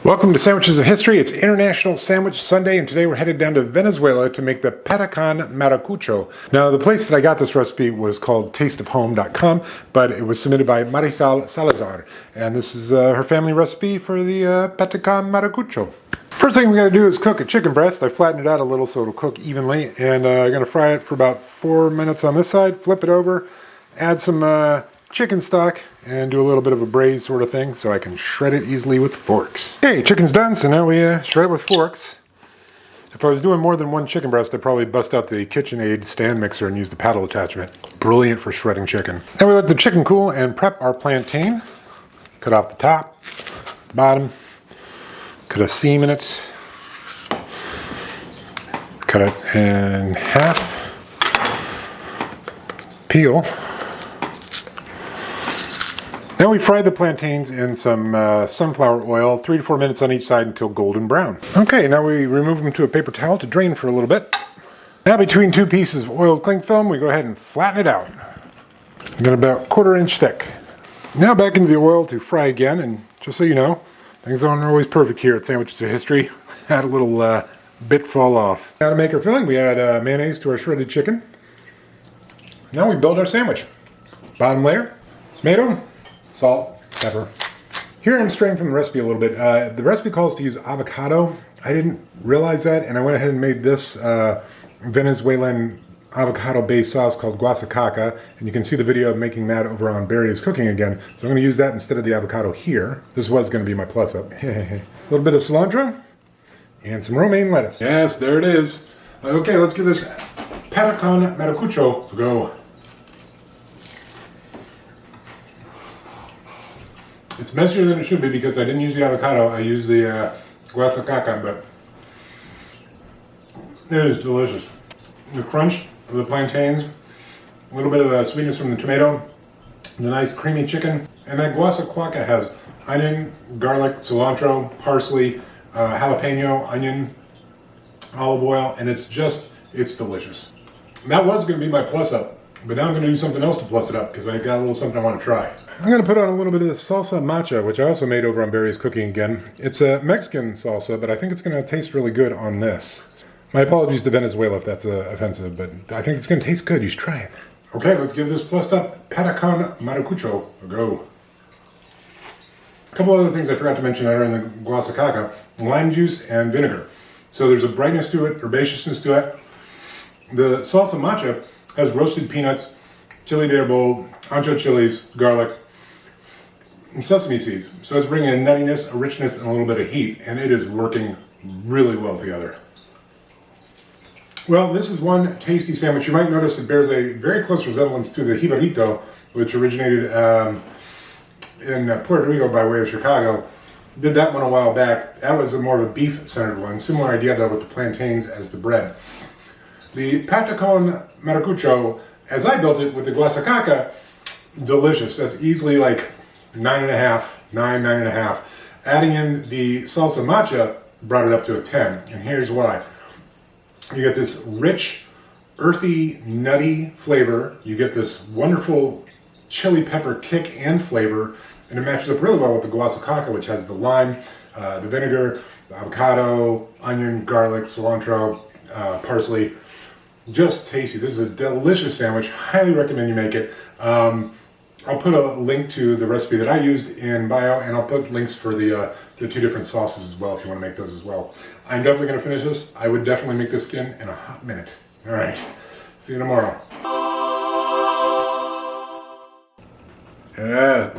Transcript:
Welcome to Sandwiches of History. It's International Sandwich Sunday, and today we're headed down to Venezuela to make the Patacon Marachucho. Now, the place that I got this recipe was called tasteofhome.com, but it was submitted by Marisol Salazar, and this is her family recipe for the Patacon Maracucho. First thing we got to do is cook a chicken breast. I flattened it out a little so it'll cook evenly, and I'm going to fry it for about 4 minutes on this side, flip it over, add some chicken stock, and do a little bit of a braise sort of thing so I can shred it easily with forks. Okay, chicken's done, so now we shred it with forks. If I was doing more than one chicken breast, I'd probably bust out the KitchenAid stand mixer and use the paddle attachment. Brilliant for shredding chicken. Now we let the chicken cool and prep our plantain. Cut off the top, bottom, cut a seam in it, cut it in half, peel. Now we fry the plantains in some sunflower oil, 3 to 4 minutes on each side until golden brown. Okay, now we remove them to a paper towel to drain for a little bit. Now between 2 pieces of oiled cling film, we go ahead and flatten it out. I've got about 1/4 inch thick. Now back into the oil to fry again, and just so you know, things aren't always perfect here at Sandwiches of History. Had a little bit fall off. Now to make our filling, we add mayonnaise to our shredded chicken. Now we build our sandwich. Bottom layer, tomato, salt, pepper. Here I'm straying from the recipe a little bit. The recipe calls to use avocado. I didn't realize that, and I went ahead and made this Venezuelan avocado-based sauce called Guasacaca, and you can see the video of making that over on Barry's Cooking Again. So I'm going to use that instead of the avocado here. This was going to be my plus-up. A little bit of cilantro and some romaine lettuce. Yes, there it is. Okay, let's give this Patacon Marachucho a go. It's messier than it should be because I didn't use the avocado, I used the Guasacaca, but it is delicious. The crunch of the plantains, a little bit of sweetness from the tomato, the nice creamy chicken, and that Guasacaca has onion, garlic, cilantro, parsley, jalapeno, onion, olive oil, and it's delicious. That was going to be my plus up, but now I'm going to do something else to plus it up because I got a little something I want to try. I'm going to put on a little bit of the Salsa Macha, which I also made over on Barry's Cooking Again. It's a Mexican salsa, but I think it's going to taste really good on this. My apologies to Venezuela if that's offensive, but I think it's going to taste good. You should try it. Okay, let's give this plussed up Patacon Marachucho a go. A couple other things I forgot to mention are in the Guasacaca: lime juice and vinegar. So there's a brightness to it, herbaceousness to it. The Salsa Macha has roasted peanuts, chili de árbol, ancho chilies, garlic, and sesame seeds. So it's bringing a nuttiness, a richness, and a little bit of heat, and it is working really well together. Well, this is one tasty sandwich. You might notice it bears a very close resemblance to the jibarito, which originated in Puerto Rico by way of Chicago. Did that one a while back. That was more of a beef-centered one. Similar idea though with the plantains as the bread. The Patacon Marachucho, as I built it with the Guasacaca, delicious. That's easily like 9.5, 9.5. Adding in the Salsa Macha brought it up to a 10, and here's why. You get this rich, earthy, nutty flavor. You get this wonderful chili pepper kick and flavor, and it matches up really well with the Guasacaca, which has the lime, the vinegar, the avocado, onion, garlic, cilantro, parsley. Just tasty. This is a delicious sandwich. Highly recommend you make it. I'll put a link to the recipe that I used in bio, and I'll put links for the 2 different sauces as well if you want to make those as well. I'm definitely going to finish this. I would definitely make this again in a hot minute. All right. See you tomorrow. Yeah.